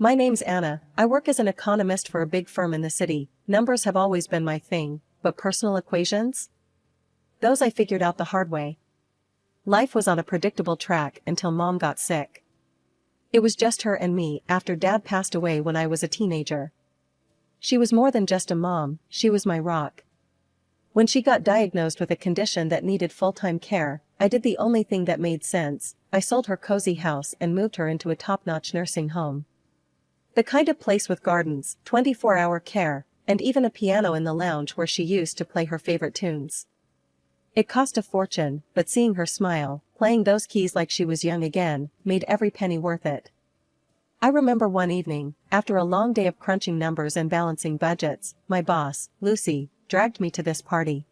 My name's Anna, I work as an economist for a big firm in the city. Numbers have always been my thing, but personal equations? Those I figured out the hard way. Life was on a predictable track until Mom got sick. It was just her and me after Dad passed away when I was a teenager. She was more than just a mom, she was my rock. When she got diagnosed with a condition that needed full-time care, I did the only thing that made sense. I sold her cozy house and moved her into a top-notch nursing home. The kind of place with gardens, 24-hour care, and even a piano in the lounge where she used to play her favorite tunes. It cost a fortune, but seeing her smile, playing those keys like she was young again, made every penny worth it. I remember one evening, after a long day of crunching numbers and balancing budgets, my boss, Lucy, dragged me to this party.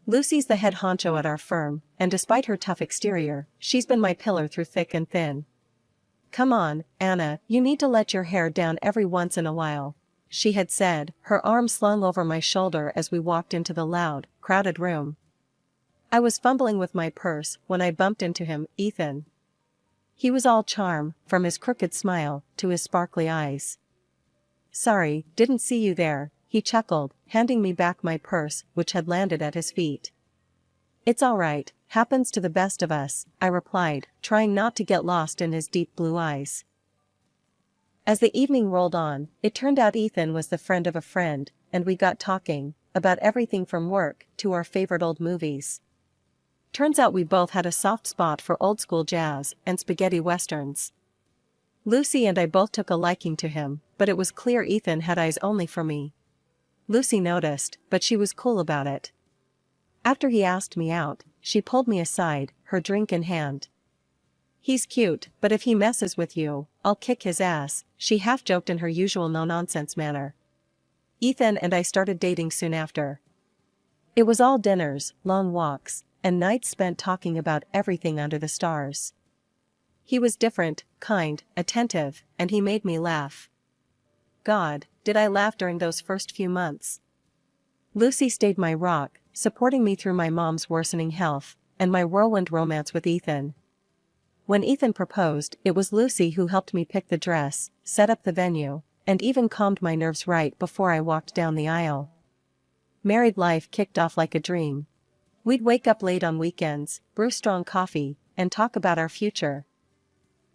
Lucy's the head honcho at our firm, and despite her tough exterior, she's been my pillar through thick and thin. "Come on, Anna, you need to let your hair down every once in a while," she had said, her arm slung over my shoulder as we walked into the loud, crowded room. I was fumbling with my purse when I bumped into him, Ethan. He was all charm, from his crooked smile to his sparkly eyes. "Sorry, didn't see you there," he chuckled, handing me back my purse, which had landed at his feet. "It's all right, happens to the best of us," I replied, trying not to get lost in his deep blue eyes. As the evening rolled on, it turned out Ethan was the friend of a friend, and we got talking about everything from work to our favorite old movies. Turns out we both had a soft spot for old-school jazz and spaghetti westerns. Lucy and I both took a liking to him, but it was clear Ethan had eyes only for me. Lucy noticed, but she was cool about it. After he asked me out, she pulled me aside, her drink in hand. "He's cute, but if he messes with you, I'll kick his ass," she half-joked in her usual no-nonsense manner. Ethan and I started dating soon after. It was all dinners, long walks, and nights spent talking about everything under the stars. He was different, kind, attentive, and he made me laugh. God, did I laugh during those first few months. Lucy stayed my rock, supporting me through my mom's worsening health, and my whirlwind romance with Ethan. When Ethan proposed, it was Lucy who helped me pick the dress, set up the venue, and even calmed my nerves right before I walked down the aisle. Married life kicked off like a dream. We'd wake up late on weekends, brew strong coffee, and talk about our future.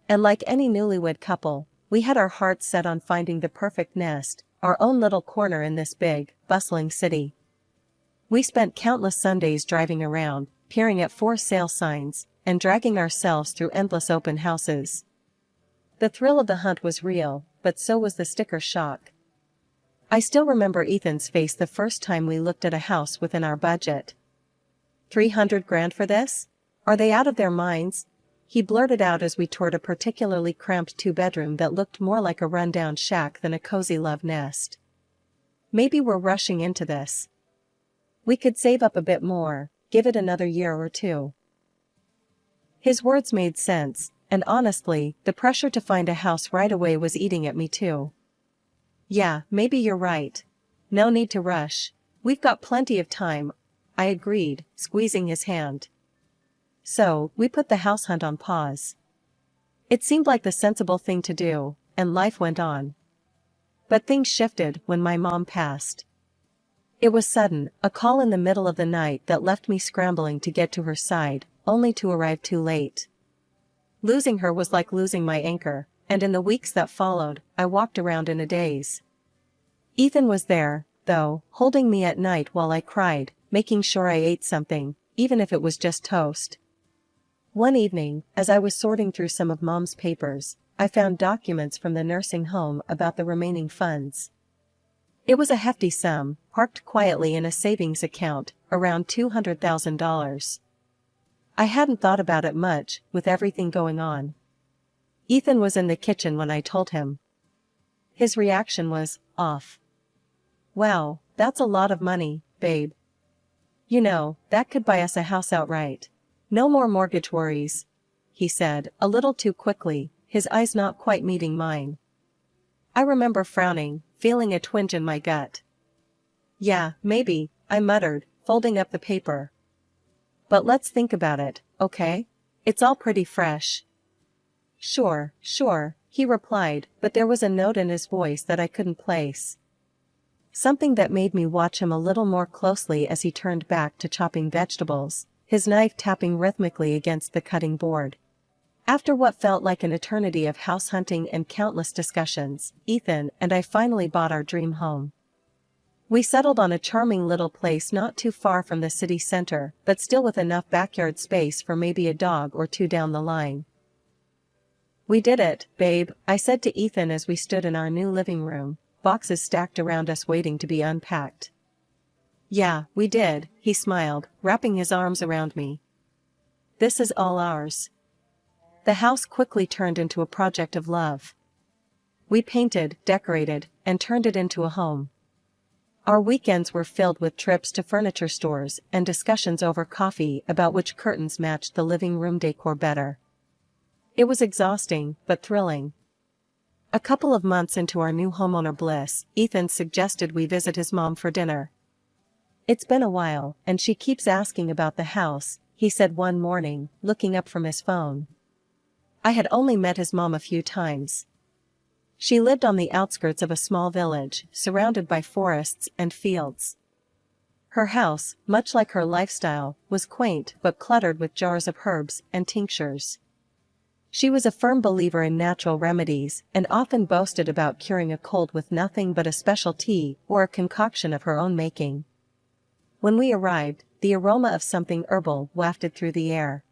And like any newlywed couple, we had our hearts set on finding the perfect nest, our own little corner in this big, bustling city. We spent countless Sundays driving around, peering at for sale signs, and dragging ourselves through endless open houses. The thrill of the hunt was real, but so was the sticker shock. I still remember Ethan's face the first time we looked at a house within our budget. $300,000 for this? Are they out of their minds? He blurted out as we toured a particularly cramped two-bedroom that looked more like a rundown shack than a cozy love nest. Maybe we're rushing into this. We could save up a bit more, give it another year or two. His words made sense, and honestly, the pressure to find a house right away was eating at me too. "Yeah, maybe you're right. No need to rush. We've got plenty of time," I agreed, squeezing his hand. So, we put the house hunt on pause. It seemed like the sensible thing to do, and life went on. But things shifted when my mom passed. It was sudden, a call in the middle of the night that left me scrambling to get to her side, only to arrive too late. Losing her was like losing my anchor, and in the weeks that followed, I walked around in a daze. Ethan was there, though, holding me at night while I cried, making sure I ate something, even if it was just toast. One evening, as I was sorting through some of Mom's papers, I found documents from the nursing home about the remaining funds. It was a hefty sum, parked quietly in a savings account, around $200,000. I hadn't thought about it much, with everything going on. Ethan was in the kitchen when I told him. His reaction was, off. "Wow, that's a lot of money, babe. You know, that could buy us a house outright. No more mortgage worries," he said, a little too quickly, his eyes not quite meeting mine. I remember frowning, feeling a twinge in my gut. "Yeah, maybe," I muttered, folding up the paper. "But let's think about it, okay? It's all pretty fresh." Sure, he replied, but there was a note in his voice that I couldn't place. Something that made me watch him a little more closely as he turned back to chopping vegetables, his knife tapping rhythmically against the cutting board. After what felt like an eternity of house hunting and countless discussions, Ethan and I finally bought our dream home. We settled on a charming little place not too far from the city center, but still with enough backyard space for maybe a dog or two down the line. "We did it, babe," I said to Ethan as we stood in our new living room, boxes stacked around us waiting to be unpacked. "Yeah, we did," he smiled, wrapping his arms around me. "This is all ours." The house quickly turned into a project of love. We painted, decorated, and turned it into a home. Our weekends were filled with trips to furniture stores and discussions over coffee about which curtains matched the living room decor better. It was exhausting, but thrilling. A couple of months into our new homeowner bliss, Ethan suggested we visit his mom for dinner. "It's been a while, and she keeps asking about the house," he said one morning, looking up from his phone. I had only met his mom a few times. She lived on the outskirts of a small village, surrounded by forests and fields. Her house, much like her lifestyle, was quaint but cluttered with jars of herbs and tinctures. She was a firm believer in natural remedies and often boasted about curing a cold with nothing but a special tea or a concoction of her own making. When we arrived, the aroma of something herbal wafted through the air.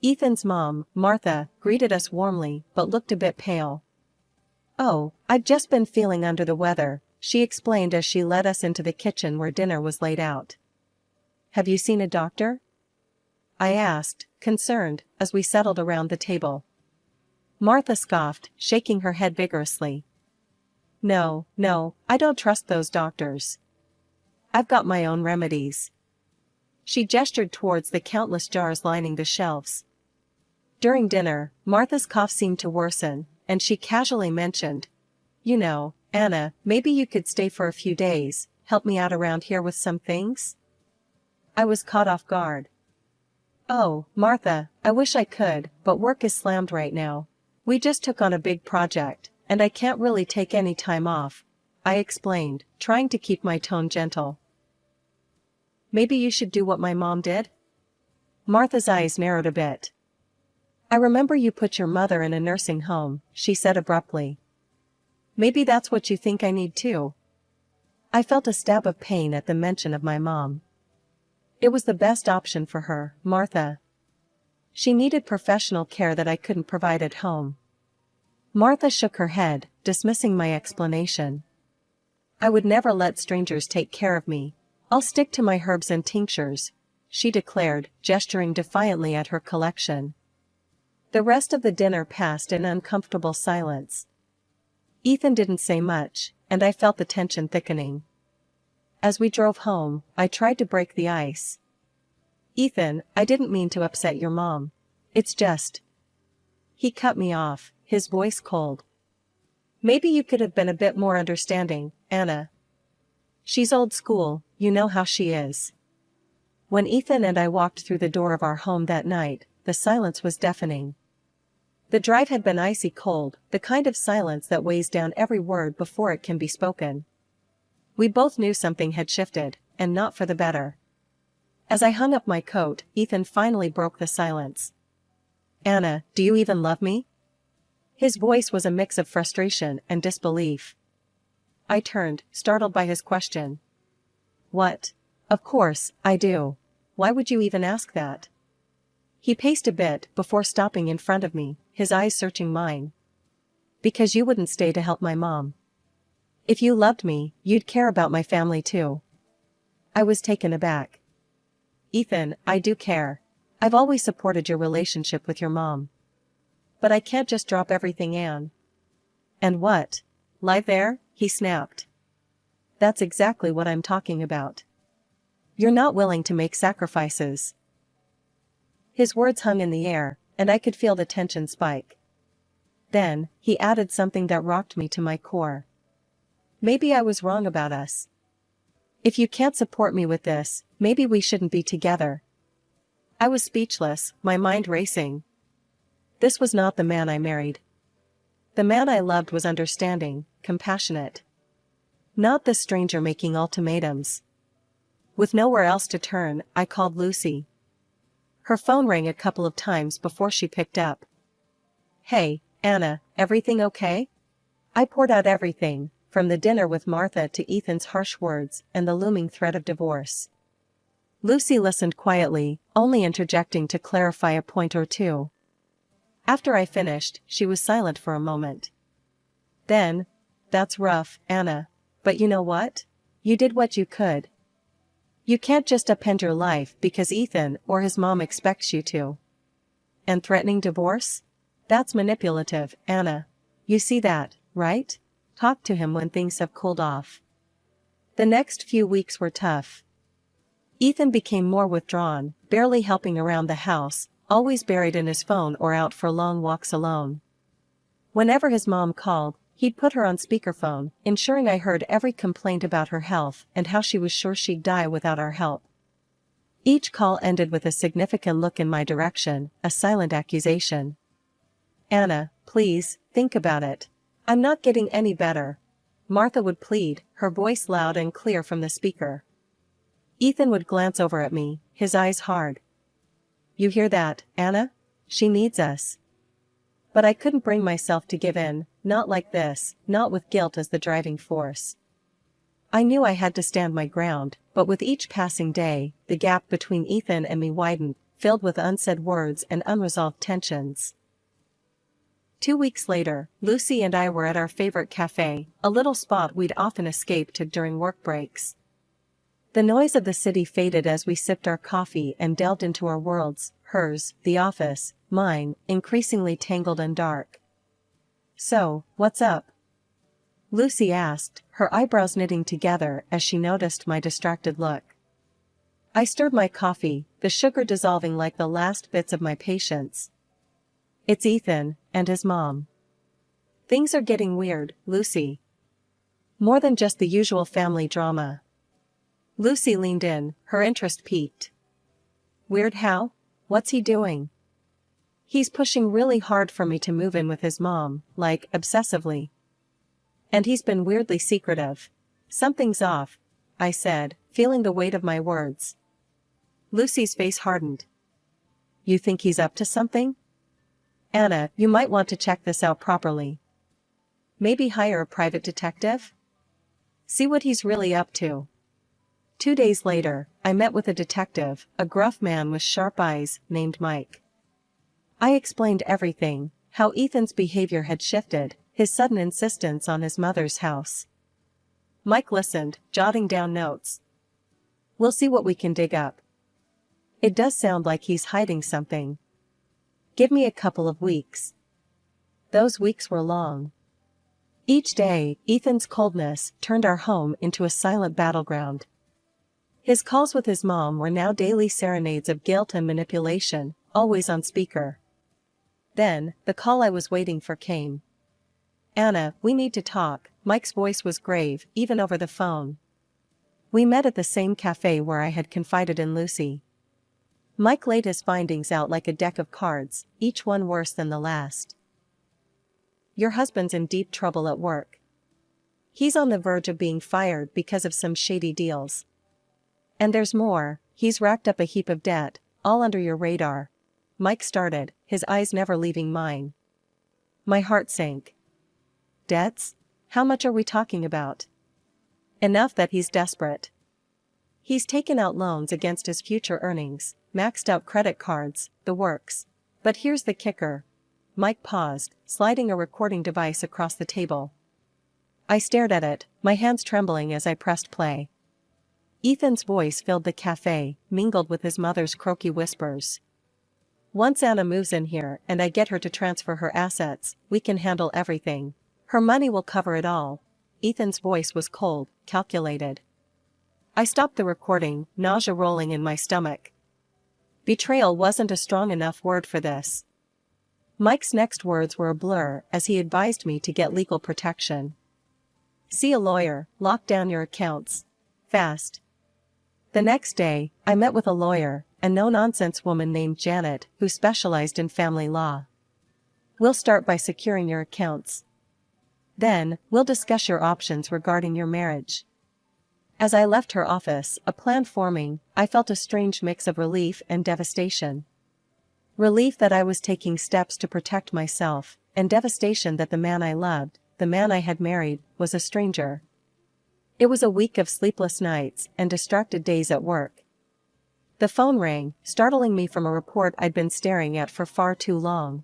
Ethan's mom, Martha, greeted us warmly but looked a bit pale. "Oh, I've just been feeling under the weather," she explained as she led us into the kitchen where dinner was laid out. "Have you seen a doctor?" I asked, concerned, as we settled around the table. Martha scoffed, shaking her head vigorously. No, I don't trust those doctors. I've got my own remedies." She gestured towards the countless jars lining the shelves. During dinner, Martha's cough seemed to worsen, and she casually mentioned, "You know, Anna, maybe you could stay for a few days, help me out around here with some things?" I was caught off guard. "Oh, Martha, I wish I could, but work is slammed right now. We just took on a big project, and I can't really take any time off," I explained, trying to keep my tone gentle. "Maybe you should do what my mom did?" Martha's eyes narrowed a bit. "I remember you put your mother in a nursing home," she said abruptly. "Maybe that's what you think I need too." I felt a stab of pain at the mention of my mom. It was the best option for her, Martha. She needed professional care that I couldn't provide at home. Martha shook her head, dismissing my explanation. "I would never let strangers take care of me. I'll stick to my herbs and tinctures," she declared, gesturing defiantly at her collection. The rest of the dinner passed in uncomfortable silence. Ethan didn't say much, and I felt the tension thickening. As we drove home, I tried to break the ice. "Ethan, I didn't mean to upset your mom. It's just..." He cut me off, his voice cold. "Maybe you could have been a bit more understanding, Anna. She's old school, you know how she is." When Ethan and I walked through the door of our home that night, the silence was deafening. The drive had been icy cold, the kind of silence that weighs down every word before it can be spoken. We both knew something had shifted, and not for the better. As I hung up my coat, Ethan finally broke the silence. "Anna, do you even love me?" His voice was a mix of frustration and disbelief. I turned, startled by his question. "What? Of course, I do. Why would you even ask that?" He paced a bit before stopping in front of me, his eyes searching mine. "Because you wouldn't stay to help my mom. If you loved me, you'd care about my family too." I was taken aback. "Ethan, I do care. I've always supported your relationship with your mom. But I can't just drop everything, Anne." "And what? Lie there?" he snapped. "That's exactly what I'm talking about. You're not willing to make sacrifices." His words hung in the air, and I could feel the tension spike. Then, he added something that rocked me to my core. "Maybe I was wrong about us. If you can't support me with this, maybe we shouldn't be together." I was speechless, my mind racing. This was not the man I married. The man I loved was understanding, compassionate. Not the stranger making ultimatums. With nowhere else to turn, I called Lucy. Her phone rang a couple of times before she picked up. "Hey, Anna, everything okay?" I poured out everything, from the dinner with Martha to Ethan's harsh words and the looming threat of divorce. Lucy listened quietly, only interjecting to clarify a point or two. After I finished, she was silent for a moment. Then, "That's rough, Anna. But you know what? You did what you could. You can't just upend your life because Ethan or his mom expects you to. And threatening divorce? That's manipulative, Anna. You see that, right? Talk to him when things have cooled off." The next few weeks were tough. Ethan became more withdrawn, barely helping around the house, always buried in his phone or out for long walks alone. Whenever his mom called, he'd put her on speakerphone, ensuring I heard every complaint about her health and how she was sure she'd die without our help. Each call ended with a significant look in my direction, a silent accusation. "Anna, please, think about it. I'm not getting any better," Martha would plead, her voice loud and clear from the speaker. Ethan would glance over at me, his eyes hard. "You hear that, Anna? She needs us." But I couldn't bring myself to give in, not like this, not with guilt as the driving force. I knew I had to stand my ground, but with each passing day, the gap between Ethan and me widened, filled with unsaid words and unresolved tensions. 2 weeks later, Lucy and I were at our favorite cafe, a little spot we'd often escape to during work breaks. The noise of the city faded as we sipped our coffee and delved into our worlds, hers, the office, mine, increasingly tangled and dark. "So, what's up?" Lucy asked, her eyebrows knitting together as she noticed my distracted look. I stirred my coffee, the sugar dissolving like the last bits of my patience. "It's Ethan, and his mom. Things are getting weird, Lucy. More than just the usual family drama." Lucy leaned in, her interest piqued. "Weird how? What's he doing?" "He's pushing really hard for me to move in with his mom, like, obsessively. And he's been weirdly secretive. Something's off," I said, feeling the weight of my words. Lucy's face hardened. "You think he's up to something? Anna, you might want to check this out properly. Maybe hire a private detective? See what he's really up to." 2 days later, I met with a detective, a gruff man with sharp eyes, named Mike. I explained everything, how Ethan's behavior had shifted, his sudden insistence on his mother's house. Mike listened, jotting down notes. "We'll see what we can dig up. It does sound like he's hiding something. Give me a couple of weeks." Those weeks were long. Each day, Ethan's coldness turned our home into a silent battleground. His calls with his mom were now daily serenades of guilt and manipulation, always on speaker. Then, the call I was waiting for came. "Anna, we need to talk." Mike's voice was grave, even over the phone. We met at the same cafe where I had confided in Lucy. Mike laid his findings out like a deck of cards, each one worse than the last. "Your husband's in deep trouble at work. He's on the verge of being fired because of some shady deals. And there's more, he's racked up a heap of debt, all under your radar." Mike started, his eyes never leaving mine. My heart sank. "Debts? How much are we talking about?" "Enough that he's desperate. He's taken out loans against his future earnings, maxed out credit cards, the works. But here's the kicker." Mike paused, sliding a recording device across the table. I stared at it, my hands trembling as I pressed play. Ethan's voice filled the cafe, mingled with his mother's croaky whispers. "Once Anna moves in here and I get her to transfer her assets, we can handle everything. Her money will cover it all." Ethan's voice was cold, calculated. I stopped the recording, nausea rolling in my stomach. Betrayal wasn't a strong enough word for this. Mike's next words were a blur as he advised me to get legal protection. "See a lawyer, lock down your accounts. Fast." The next day, I met with a lawyer, a no-nonsense woman named Janet, who specialized in family law. "We'll start by securing your accounts," Then, we'll discuss your options regarding your marriage. As I left her office, a plan forming, I felt a strange mix of relief and devastation. Relief that I was taking steps to protect myself, and devastation that the man I loved, the man I had married, was a stranger. It was a week of sleepless nights and distracted days at work. The phone rang, startling me from a report I'd been staring at for far too long.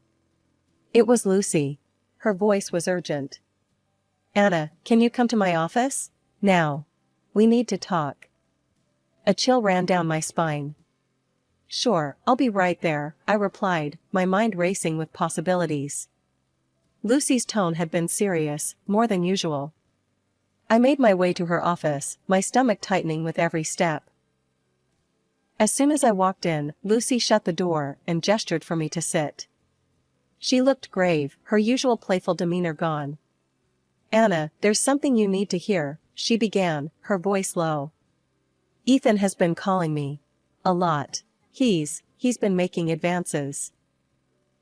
It was Lucy. Her voice was urgent. "Anna, can you come to my office? Now. We need to talk." A chill ran down my spine. "Sure, I'll be right there," I replied, my mind racing with possibilities. Lucy's tone had been serious, more than usual. I made my way to her office, my stomach tightening with every step. As soon as I walked in, Lucy shut the door and gestured for me to sit. She looked grave, her usual playful demeanor gone. "Anna, there's something you need to hear," she began, her voice low. "Ethan has been calling me. A lot. He's been making advances.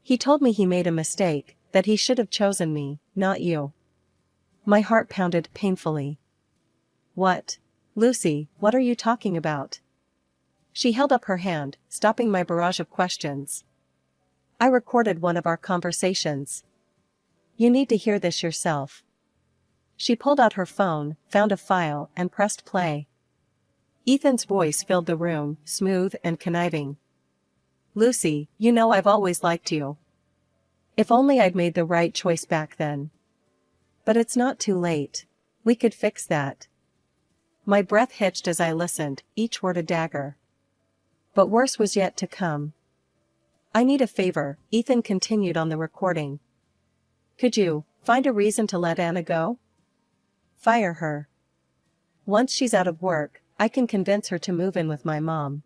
He told me he made a mistake, that he should have chosen me, not you." My heart pounded painfully. "What? Lucy, what are you talking about?" She held up her hand, stopping my barrage of questions. "I recorded one of our conversations. You need to hear this yourself." She pulled out her phone, found a file, and pressed play. Ethan's voice filled the room, smooth and conniving. "Lucy, you know I've always liked you. If only I'd made the right choice back then. But it's not too late. We could fix that." My breath hitched as I listened, each word a dagger. But worse was yet to come. "I need a favor," Ethan continued on the recording. "Could you find a reason to let Anna go? Fire her. Once she's out of work, I can convince her to move in with my mom.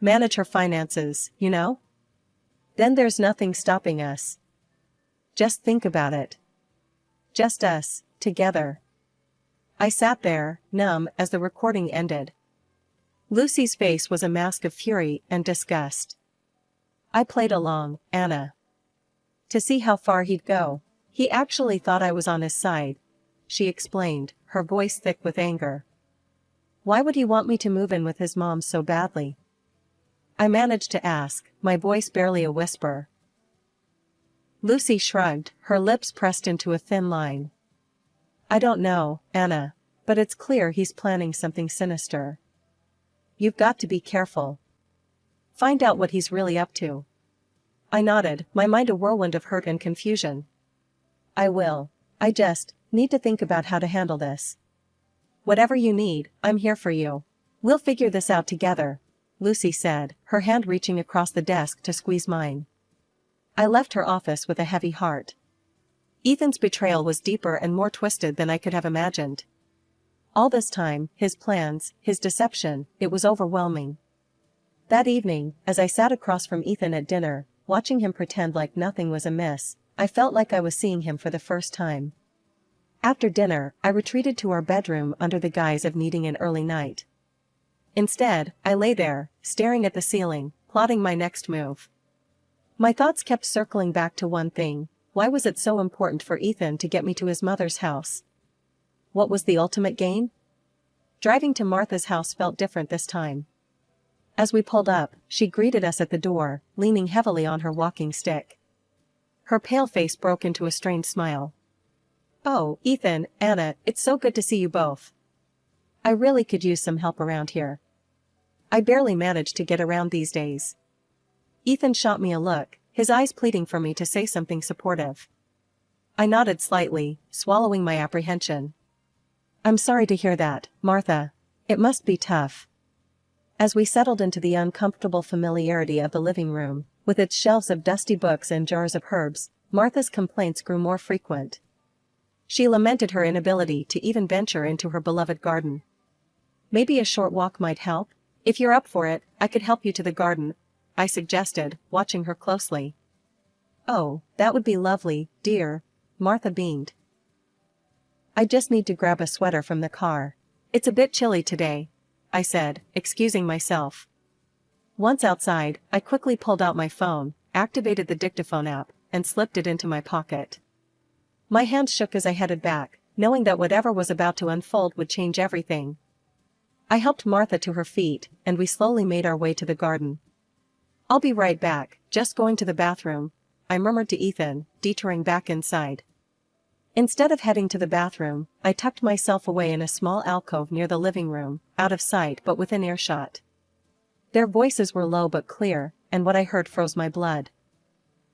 Manage her finances, you know? Then there's nothing stopping us. Just think about it. Just us, together." I sat there, numb, as the recording ended. Lucy's face was a mask of fury and disgust. I played along, "Anna." To see how far he'd go. He actually thought I was on his side, she explained, her voice thick with anger. "Why would he want me to move in with his mom so badly?" I managed to ask, my voice barely a whisper. Lucy shrugged, her lips pressed into a thin line. "I don't know, Anna. But it's clear he's planning something sinister. You've got to be careful. Find out what he's really up to." I nodded, my mind a whirlwind of hurt and confusion. "I will. I just need to think about how to handle this." "Whatever you need, I'm here for you. We'll figure this out together," Lucy said, her hand reaching across the desk to squeeze mine. I left her office with a heavy heart. Ethan's betrayal was deeper and more twisted than I could have imagined. All this time, his plans, his deception, it was overwhelming. That evening, as I sat across from Ethan at dinner, watching him pretend like nothing was amiss, I felt like I was seeing him for the first time. After dinner, I retreated to our bedroom under the guise of needing an early night. Instead, I lay there, staring at the ceiling, plotting my next move. My thoughts kept circling back to one thing: why was it so important for Ethan to get me to his mother's house? What was the ultimate gain? Driving to Martha's house felt different this time. As we pulled up, she greeted us at the door, leaning heavily on her walking stick. Her pale face broke into a strained smile. "Oh, Ethan, Anna, it's so good to see you both. I really could use some help around here. I barely manage to get around these days." Ethan shot me a look, his eyes pleading for me to say something supportive. I nodded slightly, swallowing my apprehension. "I'm sorry to hear that, Martha. It must be tough." As we settled into the uncomfortable familiarity of the living room, with its shelves of dusty books and jars of herbs, Martha's complaints grew more frequent. She lamented her inability to even venture into her beloved garden. "Maybe a short walk might help? If you're up for it, I could help you to the garden," I suggested, watching her closely. "Oh, that would be lovely, dear," Martha beamed. "I just need to grab a sweater from the car. It's a bit chilly today," I said, excusing myself. Once outside, I quickly pulled out my phone, activated the dictaphone app, and slipped it into my pocket. My hand shook as I headed back, knowing that whatever was about to unfold would change everything. I helped Martha to her feet, and we slowly made our way to the garden. "I'll be right back, just going to the bathroom," I murmured to Ethan, detouring back inside. Instead of heading to the bathroom, I tucked myself away in a small alcove near the living room, out of sight but within earshot. Their voices were low but clear, and what I heard froze my blood.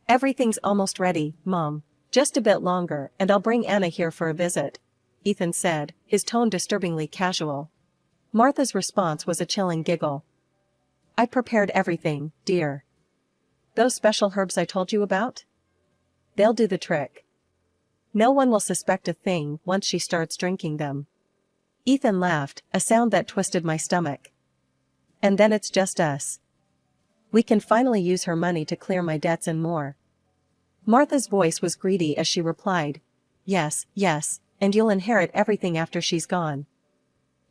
"Everything's almost ready, Mom. Just a bit longer and I'll bring Anna here for a visit," Ethan said, his tone disturbingly casual. Martha's response was a chilling giggle. "I prepared everything, dear. Those special herbs I told you about? They'll do the trick. No one will suspect a thing once she starts drinking them." Ethan laughed, a sound that twisted my stomach. "And then it's just us. We can finally use her money to clear my debts and more." Martha's voice was greedy as she replied, "Yes, yes, and you'll inherit everything after she's gone.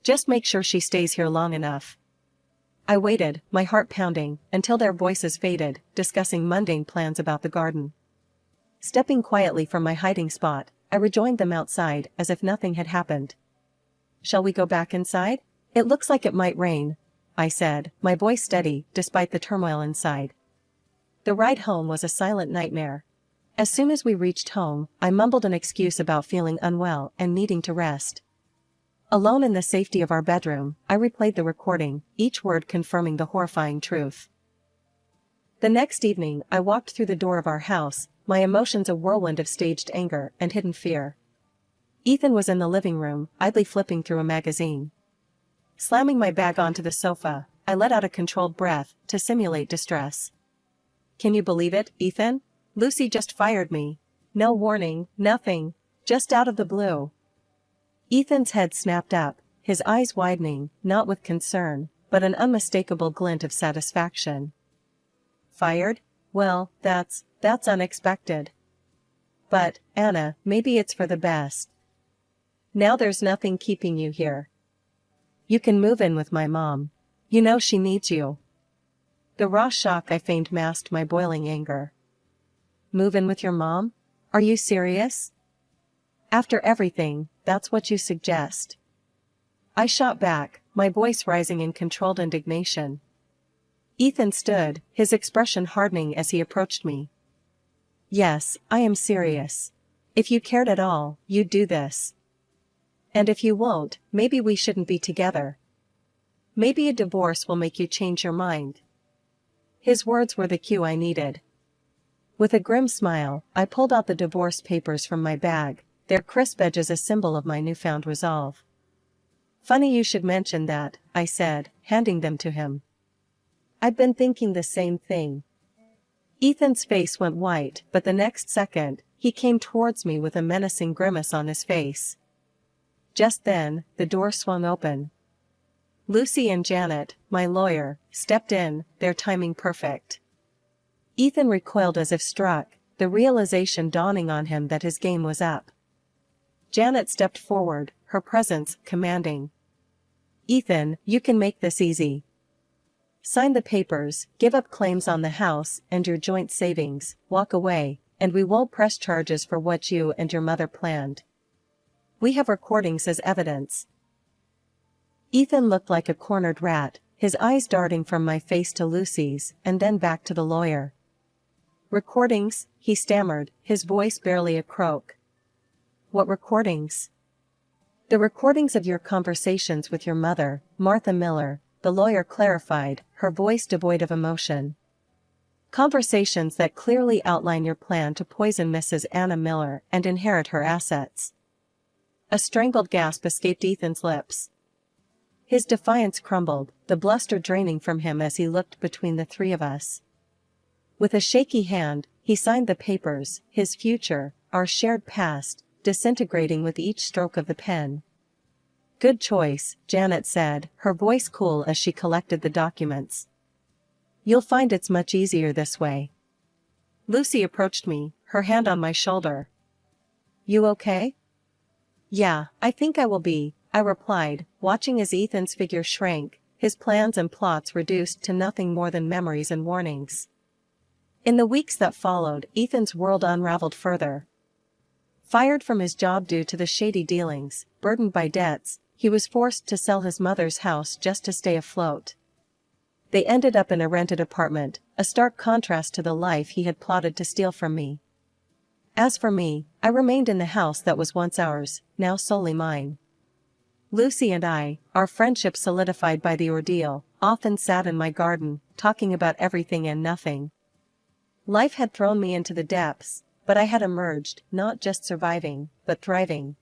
Just make sure she stays here long enough." I waited, my heart pounding, until their voices faded, discussing mundane plans about the garden. Stepping quietly from my hiding spot, I rejoined them outside as if nothing had happened. "Shall we go back inside? It looks like it might rain," I said, my voice steady, despite the turmoil inside. The ride home was a silent nightmare. As soon as we reached home, I mumbled an excuse about feeling unwell and needing to rest. Alone in the safety of our bedroom, I replayed the recording, each word confirming the horrifying truth. The next evening, I walked through the door of our house, my emotions a whirlwind of staged anger and hidden fear. Ethan was in the living room, idly flipping through a magazine. Slamming my bag onto the sofa, I let out a controlled breath to simulate distress. "Can you believe it, Ethan? Lucy just fired me. No warning, nothing, just out of the blue." Ethan's head snapped up, his eyes widening, not with concern, but an unmistakable glint of satisfaction. "Fired? Well, that's unexpected. But, Anna, maybe it's for the best. Now there's nothing keeping you here. You can move in with my mom. You know she needs you." The raw shock I feigned masked my boiling anger. "Move in with your mom? Are you serious? After everything, that's what you suggest?" I shot back, my voice rising in controlled indignation. Ethan stood, his expression hardening as he approached me. "Yes, I am serious. If you cared at all, you'd do this. And if you won't, maybe we shouldn't be together. Maybe a divorce will make you change your mind." His words were the cue I needed. With a grim smile, I pulled out the divorce papers from my bag, their crisp edges a symbol of my newfound resolve. "Funny you should mention that," I said, handing them to him. "I've been thinking the same thing." Ethan's face went white, but the next second, he came towards me with a menacing grimace on his face. Just then, the door swung open. Lucy and Janet, my lawyer, stepped in, their timing perfect. Ethan recoiled as if struck, the realization dawning on him that his game was up. Janet stepped forward, her presence commanding. "Ethan, you can make this easy. Sign the papers, give up claims on the house and your joint savings, walk away, and we won't press charges for what you and your mother planned. We have recordings as evidence." Ethan looked like a cornered rat, his eyes darting from my face to Lucy's and then back to the lawyer. "Recordings?" he stammered, his voice barely a croak. "What recordings?" "The recordings of your conversations with your mother, Martha Miller," the lawyer clarified, her voice devoid of emotion. "Conversations that clearly outline your plan to poison Mrs. Anna Miller and inherit her assets." A strangled gasp escaped Ethan's lips. His defiance crumbled, the bluster draining from him as he looked between the three of us. With a shaky hand, he signed the papers, his future, our shared past, disintegrating with each stroke of the pen. "Good choice," Janet said, her voice cool as she collected the documents. "You'll find it's much easier this way." Lucy approached me, her hand on my shoulder. "You okay?" "Yeah, I think I will be," I replied, watching as Ethan's figure shrank, his plans and plots reduced to nothing more than memories and warnings. In the weeks that followed, Ethan's world unraveled further. Fired from his job due to the shady dealings, burdened by debts, he was forced to sell his mother's house just to stay afloat. They ended up in a rented apartment, a stark contrast to the life he had plotted to steal from me. As for me, I remained in the house that was once ours, now solely mine. Lucy and I, our friendship solidified by the ordeal, often sat in my garden, talking about everything and nothing. Life had thrown me into the depths, but I had emerged, not just surviving, but thriving.